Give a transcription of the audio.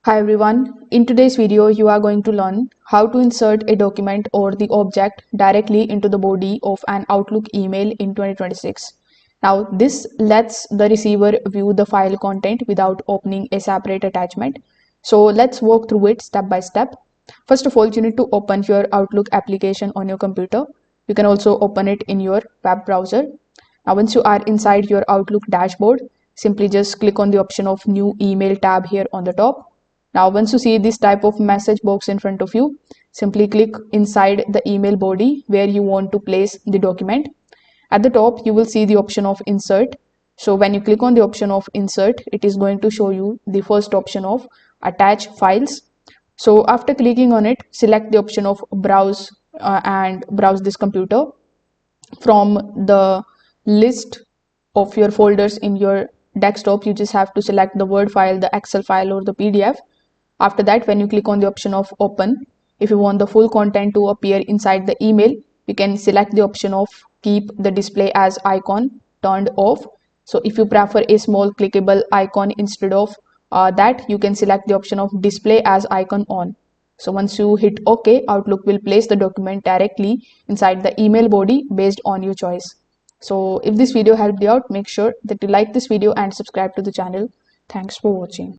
Hi everyone, in today's video you are going to learn how to insert a document or the object directly into the body of an Outlook email in 2026. Now this lets the receiver view the file content without opening a separate attachment. So let's walk through it step by step. First of all, you need to open your Outlook application on your computer. You can also open it in your web browser. Now once you are inside your Outlook dashboard, simply just click on the option of New Email tab here on the top. Now, once you see this type of message box in front of you, simply click inside the email body where you want to place the document. At the top, you will see the option of insert. So when you click on the option of insert, it is going to show you the first option of attach files. So after clicking on it, select the option of browse and browse this computer. From the list of your folders in your desktop, you just have to select the Word file, the Excel file, or the PDF. After that, when you click on the option of open, if you want the full content to appear inside the email, you can select the option of keep the display as icon turned off. So if you prefer a small clickable icon instead of that, you can select the option of display as icon on. So once you hit OK, Outlook will place the document directly inside the email body based on your choice. So if this video helped you out, make sure that you like this video and subscribe to the channel. Thanks for watching.